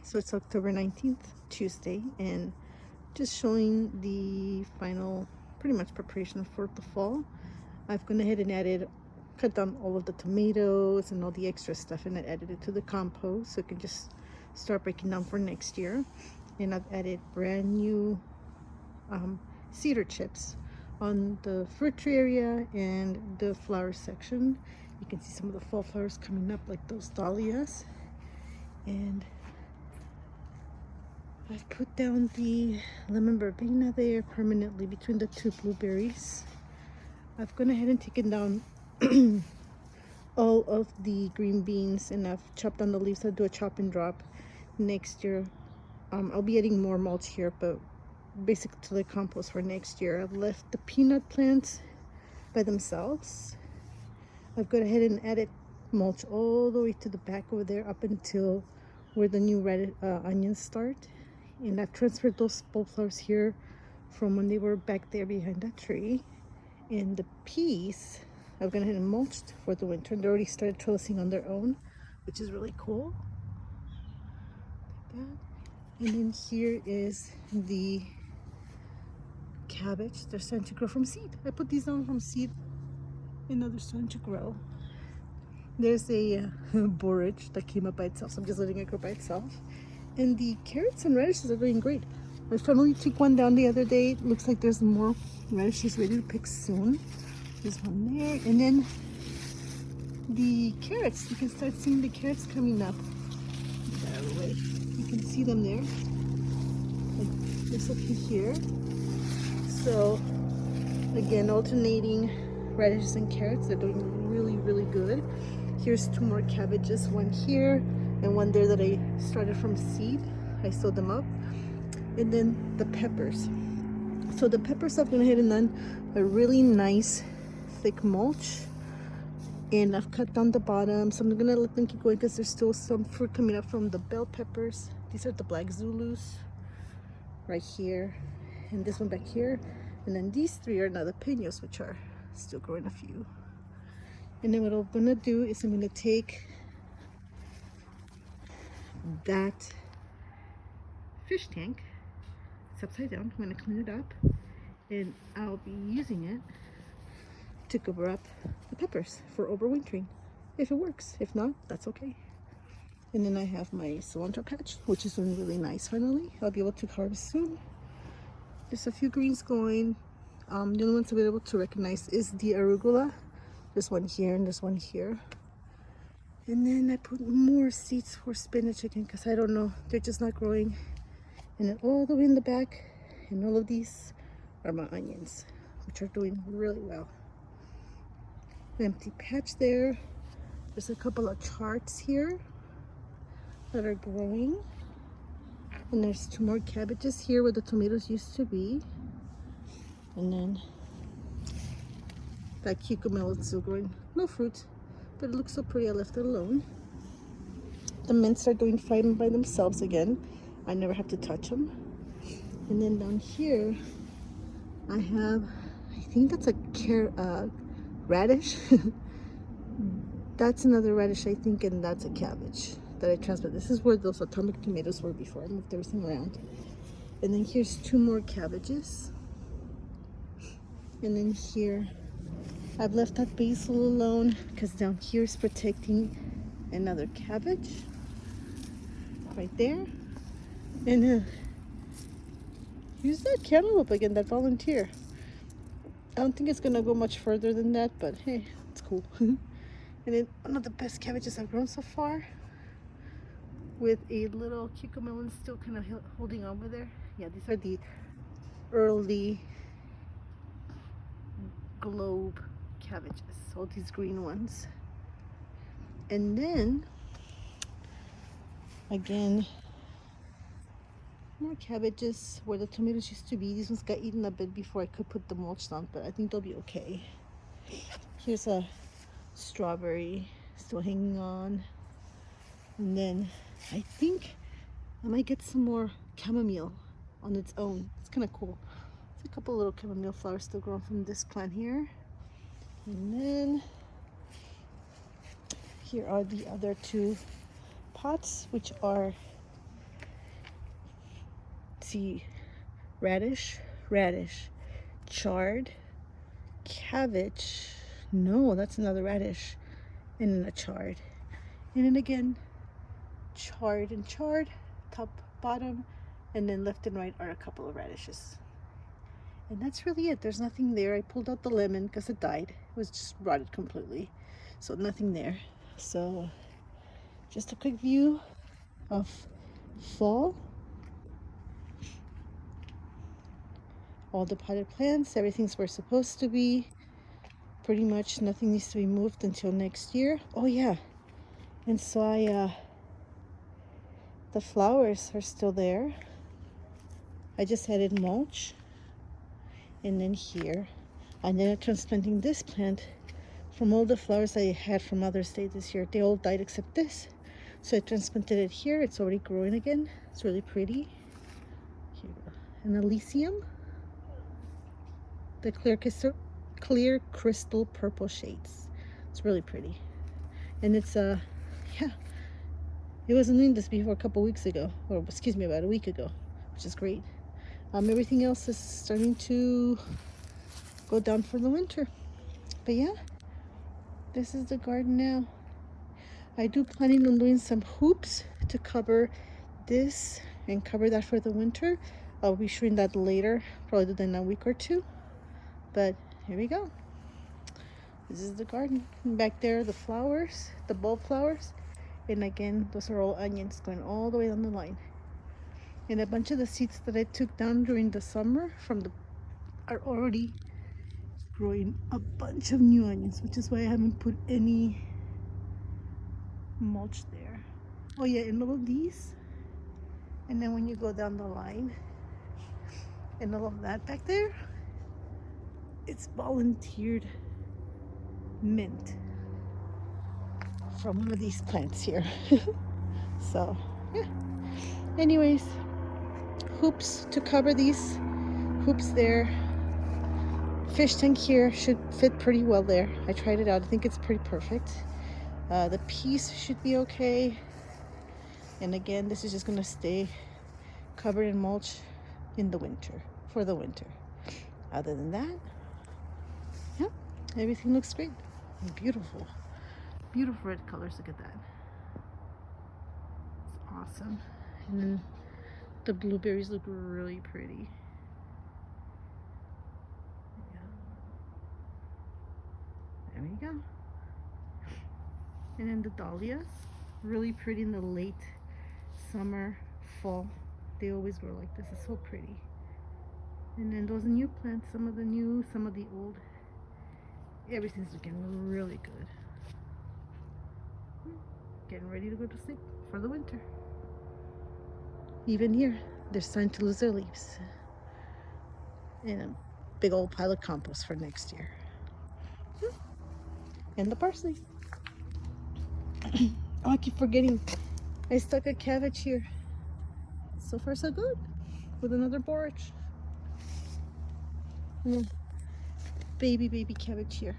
So it's October 19th, Tuesday, and just showing the final pretty much preparation for the fall. I've gone ahead and cut down all of the tomatoes and all the extra stuff, and I added it to the compost so it can just start breaking down for next year. And I've added brand new cedar chips on the fruit tree area and the flower section. You can see some of the fall flowers coming up, like those dahlias. And I've put down the lemon verbena there permanently between the two blueberries. I've gone ahead and taken down all of the green beans, and I've chopped down the leaves. I'll do a chop and drop next year. I'll be adding more mulch here, but basically to the compost for next year. I've left the peanut plants by themselves. I've gone ahead and added mulch all the way to the back over there up until where the new red onions start. And I've transferred those bulbflowers here from when they were back there behind that tree. And the peas, I've gone ahead and mulched for the winter. They already started trellising on their own, which is really cool. Like that. And then here is the cabbage. They're starting to grow from seed. I put these down from seed, and now they're starting to grow. There's a borage that came up by itself, so I'm just letting it grow by itself. And the carrots and radishes are doing great. I finally took one down the other day. It looks like there's more radishes ready to pick soon. There's one there. And then the carrots, you can start seeing the carrots coming up. Get out of the way. You can see them there. Like this up here. So again, alternating radishes and carrots. They're doing really, really good. Here's two more cabbages, one here and one there that I started from seed. I sowed them up. And then the peppers. So the peppers, I've gone ahead and done a really nice thick mulch, and I've cut down the bottom, so I'm gonna let them keep going because there's still some fruit coming up from the bell peppers. These are the black Zulus right here, and this one back here, and then these three are now the pinos, which are still growing a few. And then what I'm gonna do is I'm gonna take that fish tank, it's upside down, I'm gonna clean it up, and I'll be using it to cover up the peppers for overwintering, if it works. If not, that's okay. And then I have my cilantro patch, which is doing really nice. Finally, I'll be able to harvest soon. There's a few greens going. The only ones I'll be able to recognize is the arugula. There's one here and there's one here. And then I put more seeds for spinach again because I don't know, they're just not growing. And then all the way in the back, and all of these are my onions, which are doing really well. An empty patch there. There's a couple of charts here that are growing. And there's two more cabbages here where the tomatoes used to be. And then that cucumber is still growing. No fruit, but it looks so pretty. I left it alone. The mints are doing fine by themselves again. I never have to touch them. And then down here, I have, I think that's a radish. That's another radish, I think, and that's a cabbage that I transplanted. This is where those atomic tomatoes were before I moved everything around. And then here's two more cabbages. And then here, I've left that basil alone because down here is protecting another cabbage right there. And here's that cantaloupe again, that volunteer. I don't think it's gonna go much further than that, but hey, it's cool. And then one of the best cabbages I've grown so far, with a little cucumber still kind of holding on with there. Yeah, these are the early globe cabbages, all these green ones. And then again, more cabbages where the tomatoes used to be. These ones got eaten a bit before I could put the mulch down, but I think they'll be okay. Here's a strawberry still hanging on. And then I think I might get some more chamomile on its own. It's kind of cool. There's a couple little chamomile flowers still growing from this plant here. And then here are the other two pots, which are see, radish, chard, cabbage. No, that's another radish. And then a chard. And then again, chard and chard, top, bottom, and then left and right are a couple of radishes. And that's really it. There's nothing there. I pulled out the lemon because it died. It was just rotted completely. So nothing there. So just a quick view of fall. All the potted plants, everything's where it's supposed to be. Pretty much nothing needs to be moved until next year. Oh yeah, and so the flowers are still there. I just added mulch, and then here, and then I'm transplanting this plant from all the flowers I had from Mother's Day this year. They all died except this, so I transplanted it here. It's already growing again. It's really pretty. Here we go. An Elysium, the clear crystal purple shades. It's really pretty, and it's yeah, it wasn't doing this before a couple weeks ago, or excuse me, about a week ago, which is great. Everything else is starting to go down for the winter, but yeah, this is the garden now. I do planning on doing some hoops to cover this and cover that for the winter. I'll be showing that later, probably within a week or two. But here we go. This is the garden. And back there, the flowers, the bulb flowers. And again, those are all onions going all the way down the line. And a bunch of the seeds that I took down during the summer are already growing a bunch of new onions, which is why I haven't put any mulch there. Oh yeah, and all of these. And then when you go down the line, and all of that back there, it's volunteered mint from one of these plants here. So yeah, anyways, hoops to cover these, hoops there, fish tank here should fit pretty well there. I tried it out. I think it's pretty perfect. The piece should be okay, and again, this is just gonna stay covered in mulch in the winter, for the winter. Other than that, yeah, everything looks great. Beautiful red colors. Look at that. It's awesome. And then the blueberries look really pretty. Yeah. There we go. And then the dahlias, really pretty in the late summer, fall. They always grow like this. It's so pretty. And then those new plants, some of the new, some of the old. Everything's looking really good. Getting ready to go to sleep for the winter. Even here, they're starting to lose their leaves. And a big old pile of compost for next year. And the parsley. Oh, I keep forgetting. I stuck a cabbage here. So far so good. With another borage. And then baby cabbage here.